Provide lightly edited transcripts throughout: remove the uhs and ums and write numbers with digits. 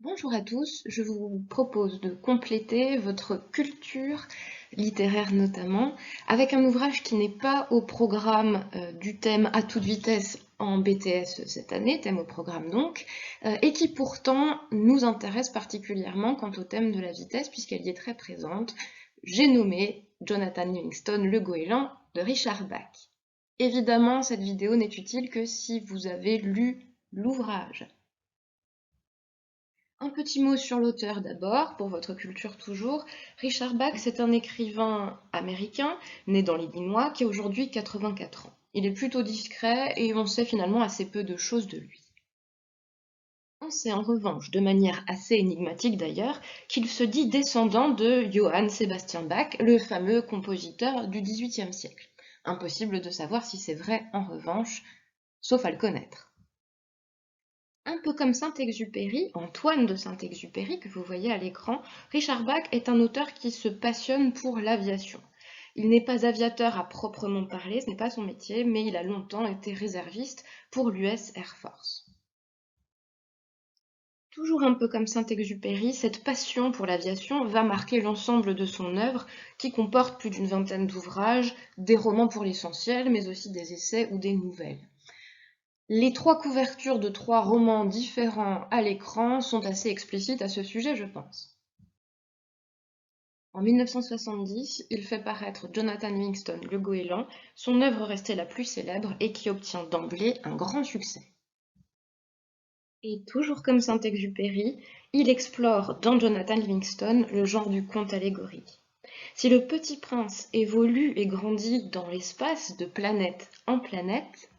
Bonjour à tous, je vous propose de compléter votre culture littéraire notamment avec un ouvrage qui n'est pas au programme du thème à toute vitesse en BTS cette année, thème au programme donc, et qui pourtant nous intéresse particulièrement quant au thème de la vitesse puisqu'elle y est très présente. J'ai nommé Jonathan Livingston Le Goéland de Richard Bach. Évidemment, cette vidéo n'est utile que si vous avez lu l'ouvrage. Un petit mot sur l'auteur d'abord, pour votre culture toujours. Richard Bach, c'est un écrivain américain, né dans l'Illinois, qui a aujourd'hui 84 ans. Il est plutôt discret et on sait finalement assez peu de choses de lui. On sait en revanche, de manière assez énigmatique d'ailleurs, qu'il se dit descendant de Johann Sebastian Bach, le fameux compositeur du XVIIIe siècle. Impossible de savoir si c'est vrai en revanche, sauf à le connaître. Un peu comme Saint-Exupéry, Antoine de Saint-Exupéry, que vous voyez à l'écran, Richard Bach est un auteur qui se passionne pour l'aviation. Il n'est pas aviateur à proprement parler, ce n'est pas son métier, mais il a longtemps été réserviste pour l'US Air Force. Toujours un peu comme Saint-Exupéry, cette passion pour l'aviation va marquer l'ensemble de son œuvre, qui comporte plus d'une vingtaine d'ouvrages, des romans pour l'essentiel, mais aussi des essais ou des nouvelles. Les trois couvertures de trois romans différents à l'écran sont assez explicites à ce sujet, je pense. En 1970, il fait paraître Jonathan Livingston Le Goéland, son œuvre restée la plus célèbre et qui obtient d'emblée un grand succès. Et toujours comme Saint-Exupéry, il explore dans Jonathan Livingston le genre du conte allégorique. Si le Petit Prince évolue et grandit dans l'espace de planète en planète,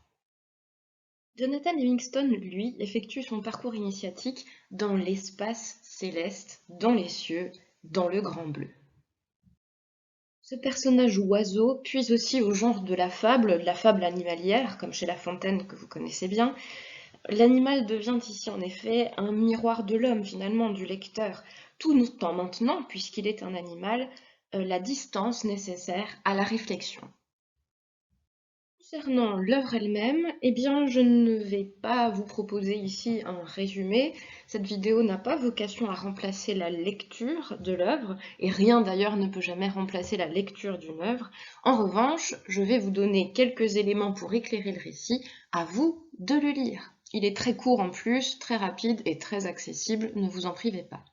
Jonathan Livingston, lui, effectue son parcours initiatique dans l'espace céleste, dans les cieux, dans le grand bleu. Ce personnage oiseau puise aussi au genre de la fable animalière, comme chez La Fontaine que vous connaissez bien. L'animal devient ici en effet un miroir de l'homme, finalement, du lecteur, tout en maintenant, puisqu'il est un animal, la distance nécessaire à la réflexion. Concernant l'œuvre elle-même, eh bien, je ne vais pas vous proposer ici un résumé. Cette vidéo n'a pas vocation à remplacer la lecture de l'œuvre, et rien d'ailleurs ne peut jamais remplacer la lecture d'une œuvre. En revanche, je vais vous donner quelques éléments pour éclairer le récit, à vous de le lire. Il est très court en plus, très rapide et très accessible, ne vous en privez pas.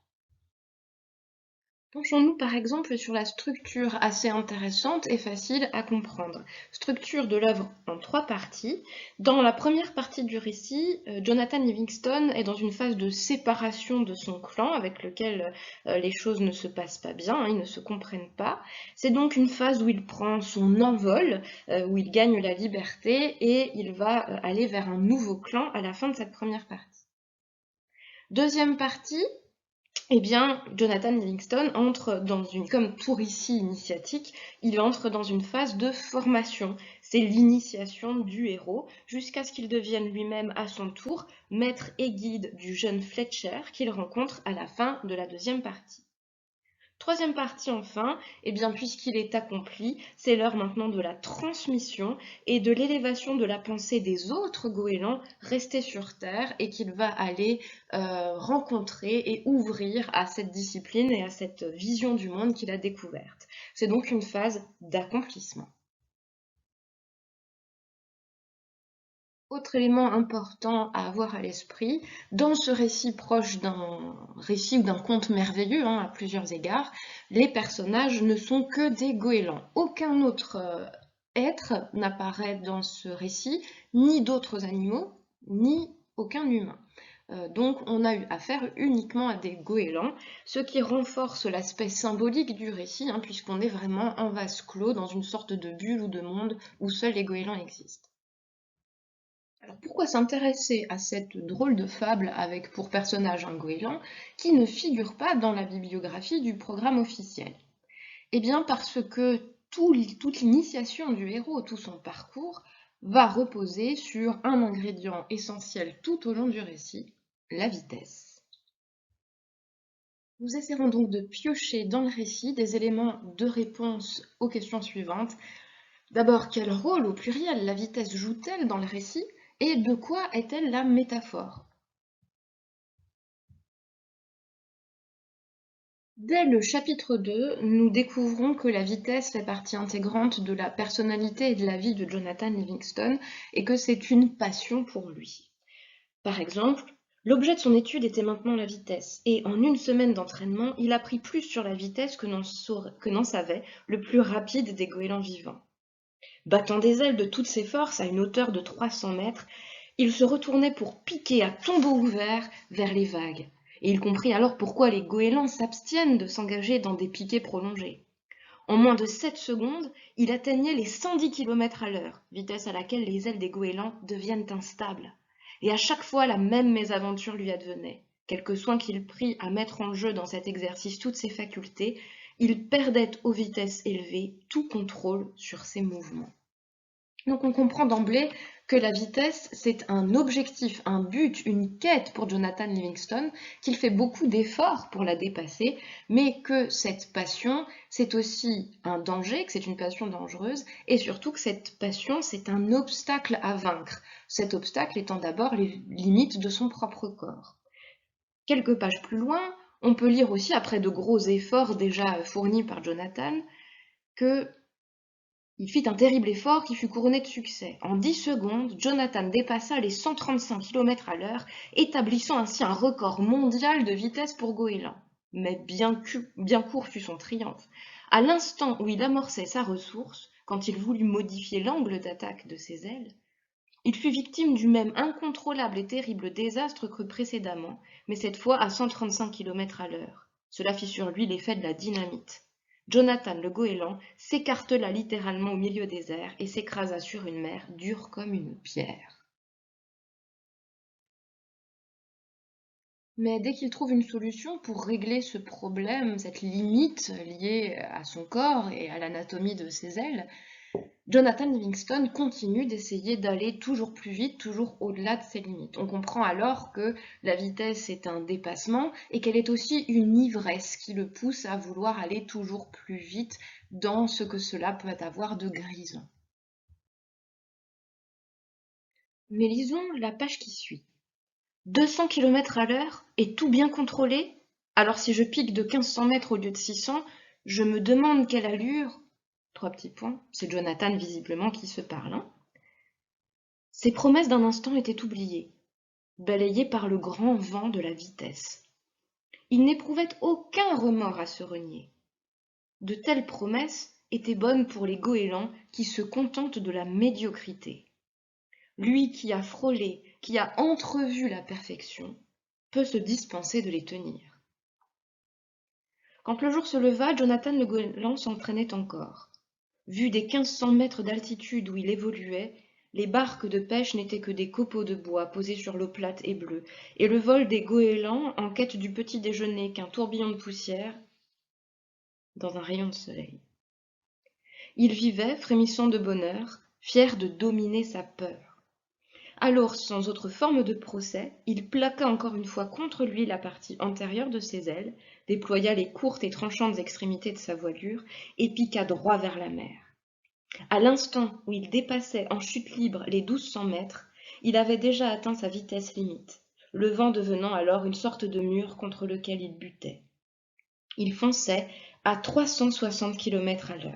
Penchons-nous par exemple sur la structure assez intéressante et facile à comprendre. Structure de l'œuvre en trois parties. Dans la première partie du récit, Jonathan Livingston est dans une phase de séparation de son clan avec lequel les choses ne se passent pas bien, ils ne se comprennent pas. C'est donc une phase où il prend son envol, où il gagne la liberté et il va aller vers un nouveau clan à la fin de cette première partie. Deuxième partie, eh bien, Jonathan Livingston entre dans comme tout récit initiatique, il entre dans une phase de formation. C'est l'initiation du héros, jusqu'à ce qu'il devienne lui-même à son tour maître et guide du jeune Fletcher qu'il rencontre à la fin de la deuxième partie. Troisième partie enfin, eh bien puisqu'il est accompli, c'est l'heure maintenant de la transmission et de l'élévation de la pensée des autres goélands restés sur Terre et qu'il va aller rencontrer et ouvrir à cette discipline et à cette vision du monde qu'il a découverte. C'est donc une phase d'accomplissement. Autre élément important à avoir à l'esprit, dans ce récit proche d'un récit ou d'un conte merveilleux à plusieurs égards, les personnages ne sont que des goélands. Aucun autre être n'apparaît dans ce récit, ni d'autres animaux, ni aucun humain. Donc on a eu affaire uniquement à des goélands, ce qui renforce l'aspect symbolique du récit, puisqu'on est vraiment en vase clos, dans une sorte de bulle ou de monde où seuls les goélands existent. Alors pourquoi s'intéresser à cette drôle de fable avec pour personnage un goéland qui ne figure pas dans la bibliographie du programme officiel? Eh bien parce que toute l'initiation du héros, tout son parcours, va reposer sur un ingrédient essentiel tout au long du récit, la vitesse. Nous essaierons donc de piocher dans le récit des éléments de réponse aux questions suivantes. D'abord, quel rôle au pluriel la vitesse joue-t-elle dans le récit et de quoi est-elle la métaphore? Dès le chapitre 2, nous découvrons que la vitesse fait partie intégrante de la personnalité et de la vie de Jonathan Livingston et que c'est une passion pour lui. Par exemple, l'objet de son étude était maintenant la vitesse, et en une semaine d'entraînement, il apprit plus sur la vitesse que n'en savait le plus rapide des goélands vivants. Battant des ailes de toutes ses forces à une hauteur de 300 mètres, il se retournait pour piquer à tombeau ouvert vers les vagues, et il comprit alors pourquoi les goélands s'abstiennent de s'engager dans des piquets prolongés. En moins de 7 secondes, il atteignait les 110 km à l'heure, vitesse à laquelle les ailes des goélands deviennent instables. Et à chaque fois, la même mésaventure lui advenait. Quelque soin qu'il prît à mettre en jeu dans cet exercice toutes ses facultés, il perdait aux vitesses élevées tout contrôle sur ses mouvements. Donc on comprend d'emblée que la vitesse, c'est un objectif, un but, une quête pour Jonathan Livingston, qu'il fait beaucoup d'efforts pour la dépasser, mais que cette passion, c'est aussi un danger, que c'est une passion dangereuse, et surtout que cette passion, c'est un obstacle à vaincre. Cet obstacle étant d'abord les limites de son propre corps. Quelques pages plus loin, on peut lire aussi, après de gros efforts déjà fournis par Jonathan, que il fit un terrible effort qui fut couronné de succès. En 10 secondes, Jonathan dépassa les 135 km à l'heure, établissant ainsi un record mondial de vitesse pour goéland. Mais bien court fut son triomphe. À l'instant où il amorçait sa ressource, quand il voulut modifier l'angle d'attaque de ses ailes, il fut victime du même incontrôlable et terrible désastre que précédemment, mais cette fois à 135 km à l'heure. Cela fit sur lui l'effet de la dynamite. Jonathan le goéland s'écartela littéralement au milieu des airs et s'écrasa sur une mer dure comme une pierre. Mais dès qu'il trouve une solution pour régler ce problème, cette limite liée à son corps et à l'anatomie de ses ailes, Jonathan Livingston continue d'essayer d'aller toujours plus vite, toujours au-delà de ses limites. On comprend alors que la vitesse est un dépassement et qu'elle est aussi une ivresse qui le pousse à vouloir aller toujours plus vite dans ce que cela peut avoir de grisant. Mais lisons la page qui suit. 200 km à l'heure et tout bien contrôlé? Alors si je pique de 1500 mètres au lieu de 600, je me demande quelle allure. Trois petits points, c'est Jonathan visiblement qui se parle. Hein. Ses promesses d'un instant étaient oubliées, balayées par le grand vent de la vitesse. Il n'éprouvait aucun remords à se renier. De telles promesses étaient bonnes pour les goélands qui se contentent de la médiocrité. Lui qui a frôlé, qui a entrevu la perfection, peut se dispenser de les tenir. Quand le jour se leva, Jonathan le goéland s'entraînait encore. Vu des 1500 mètres d'altitude où il évoluait, les barques de pêche n'étaient que des copeaux de bois posés sur l'eau plate et bleue, et le vol des goélands en quête du petit déjeuner qu'un tourbillon de poussière dans un rayon de soleil. Il vivait, frémissant de bonheur, fier de dominer sa peur. Alors, sans autre forme de procès, il plaqua encore une fois contre lui la partie antérieure de ses ailes, déploya les courtes et tranchantes extrémités de sa voilure et piqua droit vers la mer. À l'instant où il dépassait en chute libre les 1200 mètres, il avait déjà atteint sa vitesse limite, le vent devenant alors une sorte de mur contre lequel il butait. Il fonçait à 360 km à l'heure.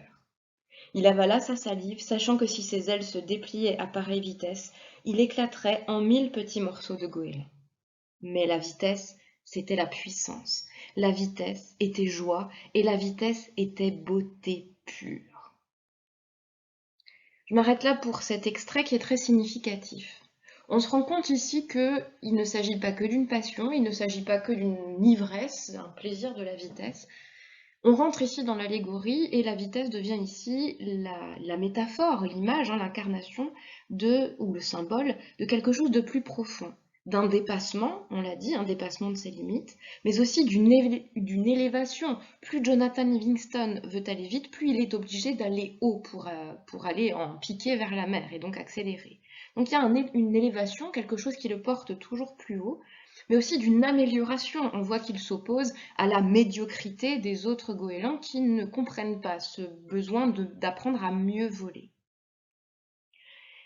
Il avala sa salive, sachant que si ses ailes se dépliaient à pareille vitesse, il éclaterait en 1000 petits morceaux de goéland. Mais la vitesse, c'était la puissance. La vitesse était joie et la vitesse était beauté pure. Je m'arrête là pour cet extrait qui est très significatif. On se rend compte ici qu'il ne s'agit pas que d'une passion, il ne s'agit pas que d'une ivresse, un plaisir de la vitesse. On rentre ici dans l'allégorie et la vitesse devient ici la métaphore, l'image, l'incarnation ou le symbole de quelque chose de plus profond, d'un dépassement, on l'a dit, un dépassement de ses limites, mais aussi d'une élévation. Plus Jonathan Livingston veut aller vite, plus il est obligé d'aller haut pour aller en piquer vers la mer et donc accélérer. Donc il y a une élévation, quelque chose qui le porte toujours plus haut, mais aussi d'une amélioration. On voit qu'il s'oppose à la médiocrité des autres goélands qui ne comprennent pas ce besoin d'apprendre à mieux voler.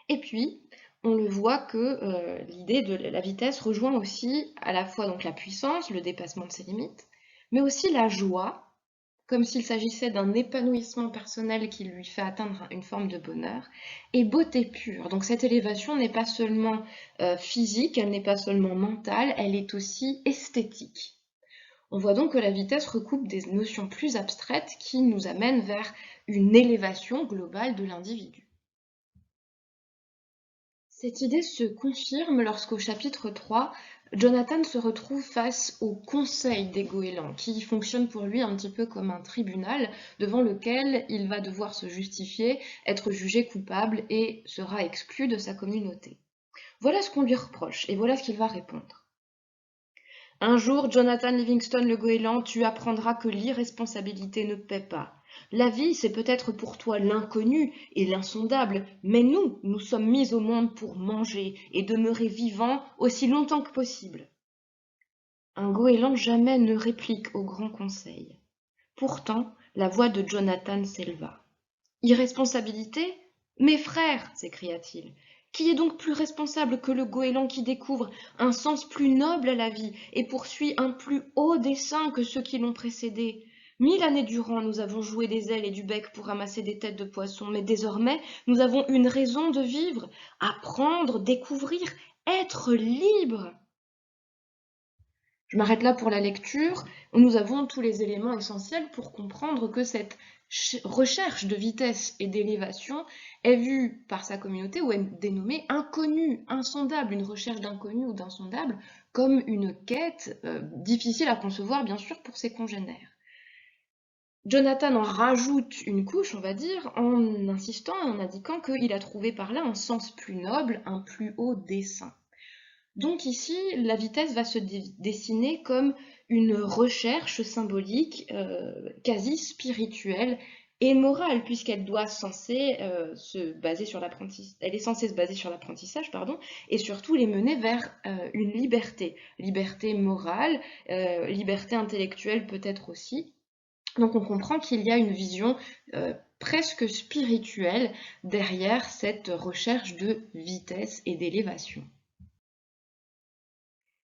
Et puis, on le voit que l'idée de la vitesse rejoint aussi à la fois donc la puissance, le dépassement de ses limites, mais aussi la joie, comme s'il s'agissait d'un épanouissement personnel qui lui fait atteindre une forme de bonheur, et beauté pure. Donc cette élévation n'est pas seulement physique, elle n'est pas seulement mentale, elle est aussi esthétique. On voit donc que la vitesse recoupe des notions plus abstraites qui nous amènent vers une élévation globale de l'individu. Cette idée se confirme lorsqu'au chapitre 3, Jonathan se retrouve face au conseil des goélands, qui fonctionne pour lui un petit peu comme un tribunal devant lequel il va devoir se justifier, être jugé coupable et sera exclu de sa communauté. Voilà ce qu'on lui reproche et voilà ce qu'il va répondre. Un jour, Jonathan Livingstone le goéland, tu apprendras que l'irresponsabilité ne paie pas. La vie, c'est peut-être pour toi l'inconnu et l'insondable, mais nous sommes mis au monde pour manger et demeurer vivants aussi longtemps que possible. Un goéland jamais ne réplique au grand conseil. Pourtant, la voix de Jonathan s'éleva. Irresponsabilité? Mes frères, s'écria-t-il. Qui est donc plus responsable que le goéland qui découvre un sens plus noble à la vie et poursuit un plus haut dessein que ceux qui l'ont précédé? 1000 années durant, nous avons joué des ailes et du bec pour ramasser des têtes de poissons, mais désormais, nous avons une raison de vivre, apprendre, découvrir, être libre. Je m'arrête là pour la lecture. Nous avons tous les éléments essentiels pour comprendre que cette recherche de vitesse et d'élévation est vue par sa communauté ou est dénommée inconnue, insondable, une recherche d'inconnu ou d'insondable, comme une quête difficile à concevoir bien sûr pour ses congénères. Jonathan en rajoute une couche, on va dire, en insistant et en indiquant qu'il a trouvé par là un sens plus noble, un plus haut dessein. Donc ici, la vitesse va se dessiner comme une recherche symbolique quasi spirituelle et morale, puisqu'elle doit se baser sur l'apprentissage, elle est censée se baser sur l'apprentissage, pardon, et surtout les mener vers une liberté morale, liberté intellectuelle peut-être aussi. Donc on comprend qu'il y a une vision presque spirituelle derrière cette recherche de vitesse et d'élévation.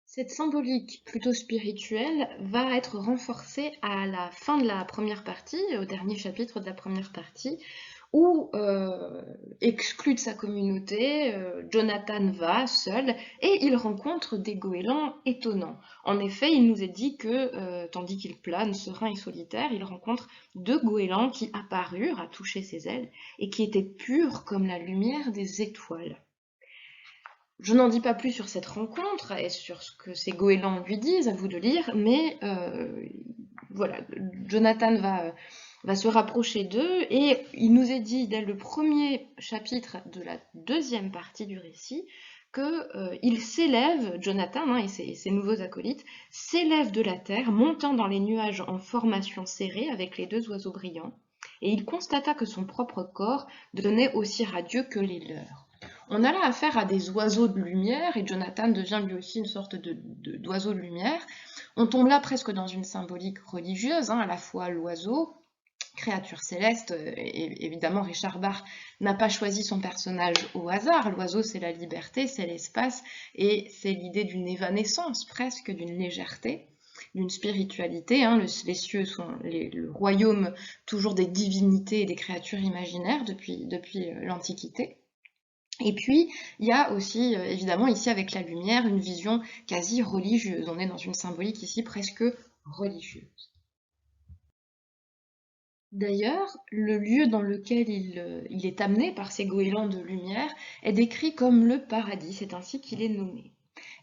Cette symbolique plutôt spirituelle va être renforcée à la fin de la première partie, au dernier chapitre de la première partie, où, exclu de sa communauté, Jonathan va seul et il rencontre des goélands étonnants. En effet, il nous est dit que, tandis qu'il plane serein et solitaire, il rencontre 2 goélands qui apparurent à toucher ses ailes et qui étaient purs comme la lumière des étoiles. Je n'en dis pas plus sur cette rencontre et sur ce que ces goélands lui disent, à vous de lire, mais voilà, Jonathan va se rapprocher d'eux et il nous est dit dès le premier chapitre de la deuxième partie du récit qu'il s'élève, Jonathan et ses nouveaux acolytes, s'élèvent de la terre, montant dans les nuages en formation serrée avec les 2 oiseaux brillants, et il constata que son propre corps devenait aussi radieux que les leurs. On a là affaire à des oiseaux de lumière, et Jonathan devient lui aussi une sorte d'oiseau de lumière. On tombe là presque dans une symbolique religieuse, à la fois l'oiseau, créature céleste, et évidemment Richard Bach n'a pas choisi son personnage au hasard. L'oiseau, c'est la liberté, c'est l'espace, et c'est l'idée d'une évanescence, presque d'une légèreté, d'une spiritualité. Les cieux sont le royaume toujours des divinités et des créatures imaginaires depuis l'Antiquité. Et puis, il y a aussi, évidemment, ici avec la lumière, une vision quasi religieuse. On est dans une symbolique ici presque religieuse. D'ailleurs, le lieu dans lequel il est amené par ces goélands de lumière est décrit comme le paradis, c'est ainsi qu'il est nommé.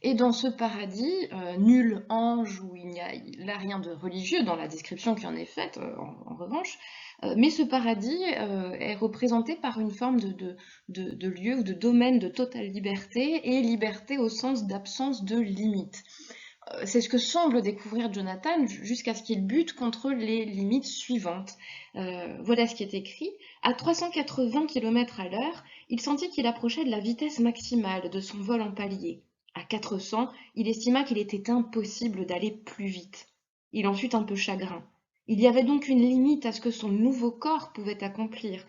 Et dans ce paradis, nul ange ou il n'y a là rien de religieux dans la description qui en est faite, en revanche, mais ce paradis est représenté par une forme de lieu ou de domaine de totale liberté, et liberté au sens d'absence de limite. C'est ce que semble découvrir Jonathan jusqu'à ce qu'il bute contre les limites suivantes. Voilà ce qui est écrit. À 380 km à l'heure, il sentit qu'il approchait de la vitesse maximale de son vol en palier. À 400, il estima qu'il était impossible d'aller plus vite. Il en fut un peu chagrin. Il y avait donc une limite à ce que son nouveau corps pouvait accomplir,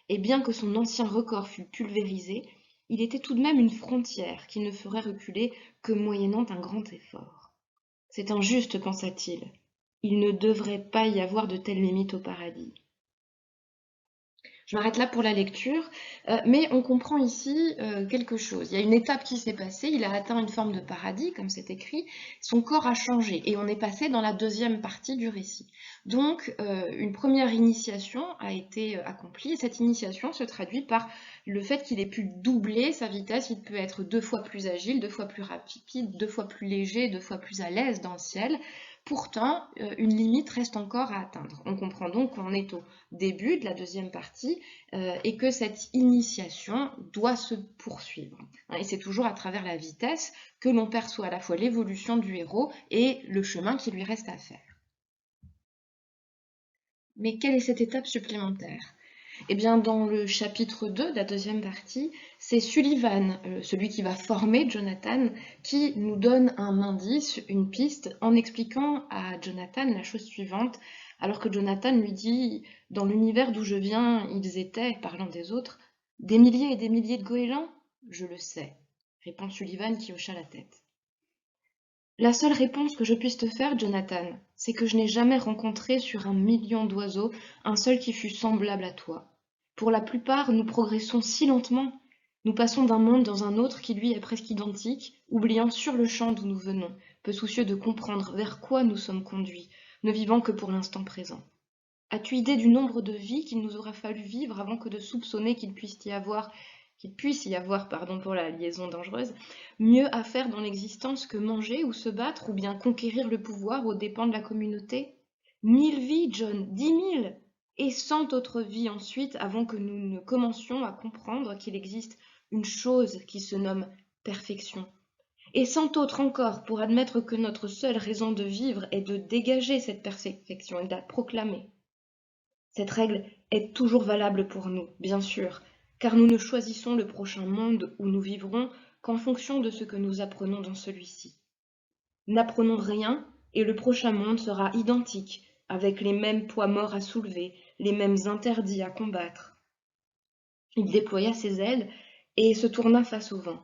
et bien que son ancien record fût pulvérisé, il était tout de même une frontière qui ne ferait reculer que moyennant un grand effort. C'est injuste, pensa-t-il. Il ne devrait pas y avoir de telles limites au paradis. Je m'arrête là pour la lecture, mais on comprend ici quelque chose. Il y a une étape qui s'est passée, il a atteint une forme de paradis, comme c'est écrit, son corps a changé, et on est passé dans la deuxième partie du récit. Donc, une première initiation a été accomplie, et cette initiation se traduit par le fait qu'il ait pu doubler sa vitesse, il peut être 2 fois plus agile, 2 fois plus rapide, 2 fois plus léger, 2 fois plus à l'aise dans le ciel. Pourtant, une limite reste encore à atteindre. On comprend donc qu'on est au début de la deuxième partie et que cette initiation doit se poursuivre. Et c'est toujours à travers la vitesse que l'on perçoit à la fois l'évolution du héros et le chemin qui lui reste à faire. Mais quelle est cette étape supplémentaire? Eh bien, dans le chapitre 2 de la deuxième partie, c'est Sullivan, celui qui va former Jonathan, qui nous donne un indice, une piste, en expliquant à Jonathan la chose suivante, alors que Jonathan lui dit « Dans l'univers d'où je viens, ils étaient, parlant des autres, des milliers et des milliers de goélands ?»« Je le sais, » répond Sullivan qui hocha la tête. La seule réponse que je puisse te faire, Jonathan, c'est que je n'ai jamais rencontré sur 1 million d'oiseaux un seul qui fût semblable à toi. Pour la plupart, nous progressons si lentement. Nous passons d'un monde dans un autre qui lui est presque identique, oubliant sur-le-champ d'où nous venons, peu soucieux de comprendre vers quoi nous sommes conduits, ne vivant que pour l'instant présent. As-tu idée du nombre de vies qu'il nous aura fallu vivre avant que de soupçonner qu'il puisse y avoir, pour la liaison dangereuse, mieux à faire dans l'existence que manger ou se battre ou bien conquérir le pouvoir aux dépens de la communauté? 1 000 vies, John, 10 000! Et 100 autres vies ensuite avant que nous ne commencions à comprendre qu'il existe une chose qui se nomme perfection. Et 100 autres encore pour admettre que notre seule raison de vivre est de dégager cette perfection et de la proclamer. Cette règle est toujours valable pour nous, bien sûr, car nous ne choisissons le prochain monde où nous vivrons qu'en fonction de ce que nous apprenons dans celui-ci. N'apprenons rien et le prochain monde sera identique, avec les mêmes poids morts à soulever, les mêmes interdits à combattre. Il déploya ses ailes et se tourna face au vent.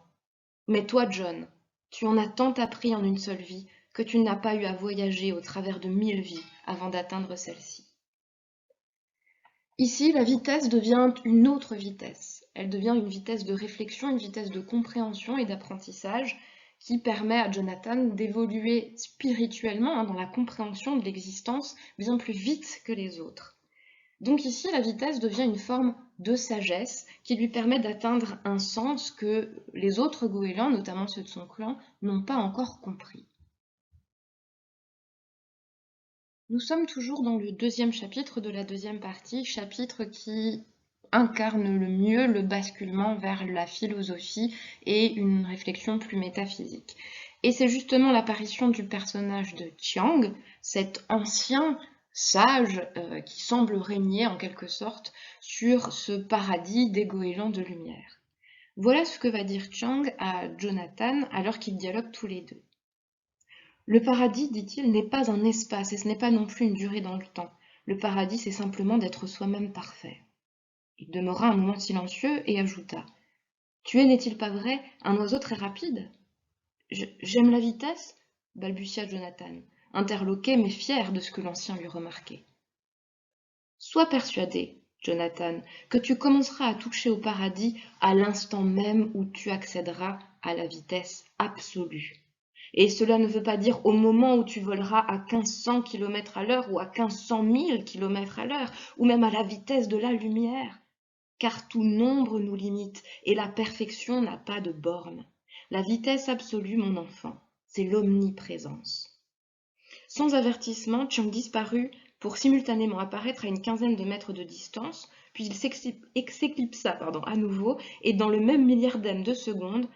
Mais toi, John, tu en as tant appris en une seule vie que tu n'as pas eu à voyager au travers de 1000 vies avant d'atteindre celle-ci. Ici, la vitesse devient une autre vitesse. Elle devient une vitesse de réflexion, une vitesse de compréhension et d'apprentissage qui permet à Jonathan d'évoluer spirituellement dans la compréhension de l'existence bien plus vite que les autres. Donc ici, la vitesse devient une forme de sagesse qui lui permet d'atteindre un sens que les autres goélands, notamment ceux de son clan, n'ont pas encore compris. Nous sommes toujours dans le deuxième chapitre de la deuxième partie, chapitre qui incarne le mieux le basculement vers la philosophie et une réflexion plus métaphysique. Et c'est justement l'apparition du personnage de Chiang, cet ancien sage qui semble régner en quelque sorte sur ce paradis des goélands de lumière. Voilà ce que va dire Chiang à Jonathan alors qu'ils dialoguent tous les deux. Le paradis, dit-il, n'est pas un espace et ce n'est pas non plus une durée dans le temps. Le paradis, c'est simplement d'être soi-même parfait. Il demeura un moment silencieux et ajouta : Tu es, n'est-il pas vrai, un oiseau très rapide ? J'aime la vitesse, balbutia Jonathan, interloqué mais fier de ce que l'ancien lui remarquait. Sois persuadé, Jonathan, que tu commenceras à toucher au paradis à l'instant même où tu accéderas à la vitesse absolue. Et cela ne veut pas dire au moment où tu voleras à 1500 km à l'heure ou à 1500 000 km à l'heure, ou même à la vitesse de la lumière. Car tout nombre nous limite, et la perfection n'a pas de borne. La vitesse absolue, mon enfant, c'est l'omniprésence. Sans avertissement, Chiang disparut pour simultanément apparaître à une quinzaine de mètres de distance, puis il s'éclipsa à nouveau, et dans le même milliardaire de seconde,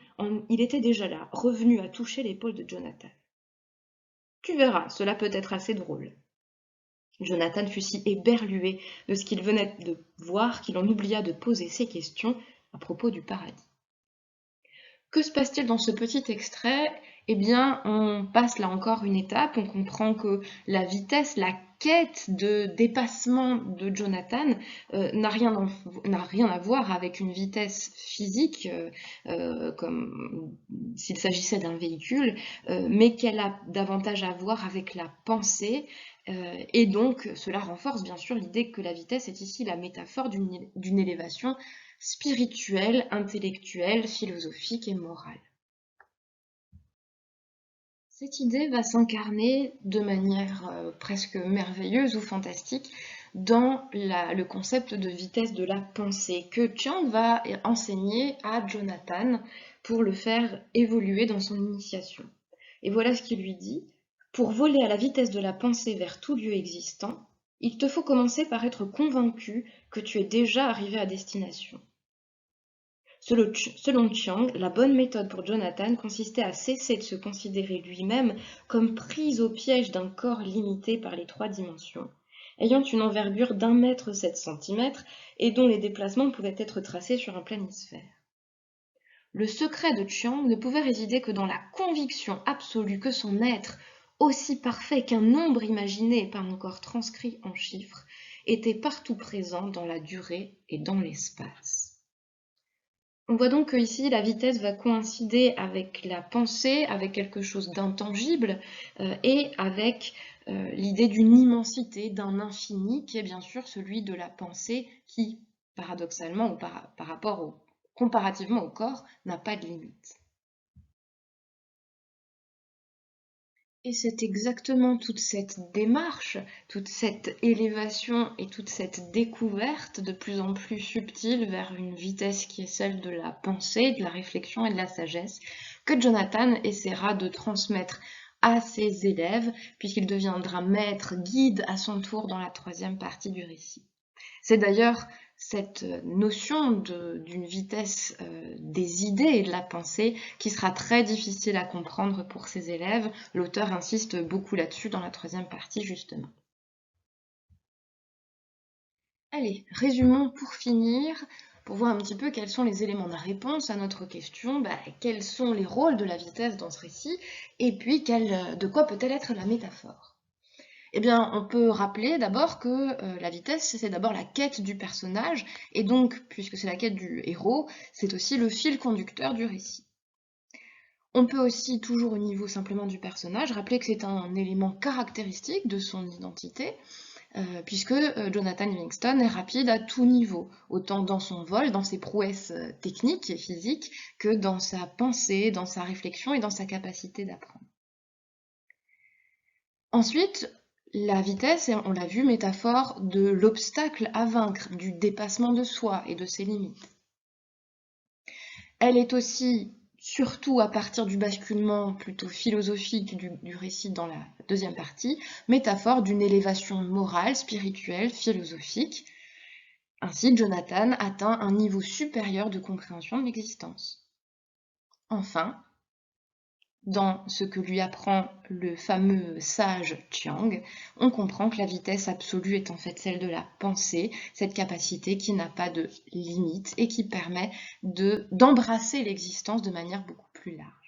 il était déjà là, revenu à toucher l'épaule de Jonathan. Tu verras, cela peut être assez drôle. Jonathan fut si éberlué de ce qu'il venait de voir qu'il en oublia de poser ses questions à propos du paradis. Que se passe-t-il dans ce petit extrait ? Eh bien, on passe là encore une étape, on comprend que la vitesse, la quête de dépassement de Jonathan n'a rien à voir avec une vitesse physique, comme s'il s'agissait d'un véhicule, mais qu'elle a davantage à voir avec la pensée, et donc cela renforce bien sûr l'idée que la vitesse est ici la métaphore d'une élévation spirituelle, intellectuelle, philosophique et morale. Cette idée va s'incarner de manière presque merveilleuse ou fantastique dans le concept de vitesse de la pensée que Chiang va enseigner à Jonathan pour le faire évoluer dans son initiation. Et voilà ce qu'il lui dit. Pour voler à la vitesse de la pensée vers tout lieu existant, il te faut commencer par être convaincu que tu es déjà arrivé à destination. Selon Chiang, la bonne méthode pour Jonathan consistait à cesser de se considérer lui-même comme pris au piège d'un corps limité par les 3 dimensions, ayant une envergure d'1,7 m et dont les déplacements pouvaient être tracés sur un planisphère. Le secret de Chiang ne pouvait résider que dans la conviction absolue que son être, aussi parfait qu'un nombre imaginé et pas encore transcrit en chiffres, était partout présent dans la durée et dans l'espace. On voit donc qu'ici, la vitesse va coïncider avec la pensée, avec quelque chose d'intangible, et avec l'idée d'une immensité, d'un infini, qui est bien sûr celui de la pensée, qui, paradoxalement, ou comparativement au corps, n'a pas de limite. Et c'est exactement toute cette démarche, toute cette élévation et toute cette découverte de plus en plus subtile vers une vitesse qui est celle de la pensée, de la réflexion et de la sagesse, que Jonathan essaiera de transmettre à ses élèves, puisqu'il deviendra maître, guide à son tour dans la 3e partie du récit. C'est d'ailleurs cette notion d'une vitesse des idées et de la pensée qui sera très difficile à comprendre pour ses élèves. L'auteur insiste beaucoup là-dessus dans la 3e partie, justement. Allez, résumons pour finir, pour voir un petit peu quels sont les éléments de réponse à notre question, quels sont les rôles de la vitesse dans ce récit, et puis de quoi peut-elle être la métaphore. Eh bien, on peut rappeler d'abord que la vitesse, c'est d'abord la quête du personnage, et donc, puisque c'est la quête du héros, c'est aussi le fil conducteur du récit. On peut aussi, toujours au niveau simplement du personnage, rappeler que c'est un élément caractéristique de son identité, puisque Jonathan Livingston est rapide à tout niveau, autant dans son vol, dans ses prouesses techniques et physiques, que dans sa pensée, dans sa réflexion et dans sa capacité d'apprendre. Ensuite, la vitesse est, on l'a vu, métaphore de l'obstacle à vaincre, du dépassement de soi et de ses limites. Elle est aussi, surtout à partir du basculement plutôt philosophique du récit dans la 2e partie, métaphore d'une élévation morale, spirituelle, philosophique. Ainsi, Jonathan atteint un niveau supérieur de compréhension de l'existence. Enfin, dans ce que lui apprend le fameux sage Chiang, on comprend que la vitesse absolue est en fait celle de la pensée, cette capacité qui n'a pas de limite et qui permet d'embrasser l'existence de manière beaucoup plus large.